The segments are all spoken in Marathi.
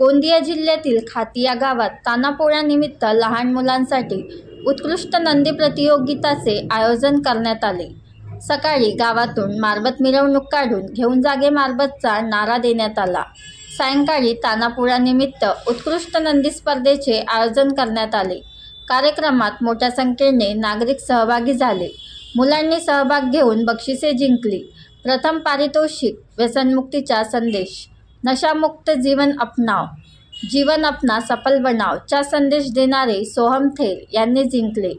गोंदिया जिल्ह्यातील खाती या गावात तान्हापोळ्यानिमित्त लहान मुलांसाठी उत्कृष्ट नंदी प्रतियोगिताचे आयोजन करण्यात आले। सकाळी गावातून मारबत मिरवणूक काढून घेऊन जागे मारबतचा नारा देण्यात आला। सायंकाळी तान्हापोळ्यानिमित्त उत्कृष्ट नंदी स्पर्धेचे आयोजन करण्यात आले। कार्यक्रमात मोठ्या संख्येने नागरिक सहभागी झाले। मुलांनी सहभाग घेऊन बक्षिसे जिंकली। प्रथम पारितोषिक व्यसनमुक्तीचा संदेश, नशामुक्त जीवन अपनाव, जीवन अपना सफल बनाव चा संदेश देणारे सोहम थेर यांनी जिंकले।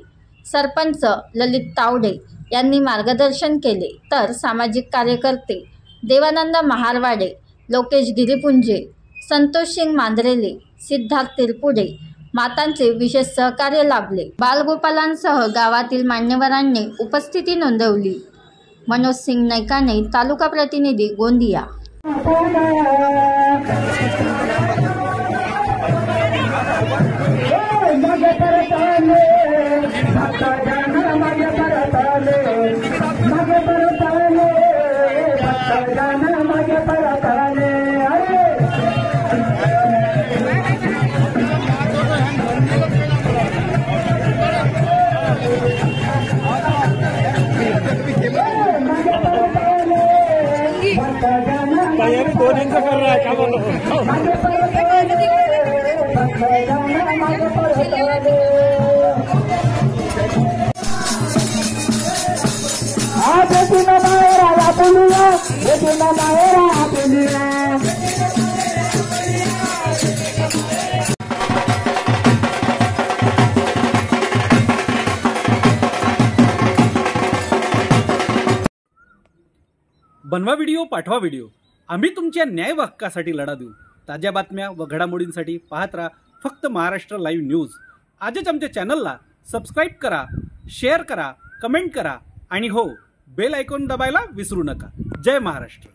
सरपंच ललित तावडे यांनी मार्गदर्शन केले, तर सामाजिक कार्यकर्ते देवानंद महारवाडे, लोकेश गिरीपुंजे, संतोष सिंग मांद्रेले, सिद्धार्थ तिरपुडे मातांचे विशेष सहकार्य लाभले। बालगोपालांसह गावातील मान्यवरांनी उपस्थिती नोंदवली। मनोज सिंग नैकाने, तालुका प्रतिनिधी, गोंदिया। तैयारी 2 दिन से कर रहा है, क्या बोल रहा हूँ। बनवा व्हिडिओ, पाठवा व्हिडिओ, आम्ही तुमच्या न्याय हक्कासाठी लढा देऊ। ताज्या बातम्या व घडामोडींसाठी पाहत राहा फक्त महाराष्ट्र लाईव्ह न्यूज। आजच आमच्या चॅनलला सबस्क्राईब करा, शेअर करा, कमेंट करा आणि हो, बेल आयकॉन दबायला विसरू नका। जय महाराष्ट्र।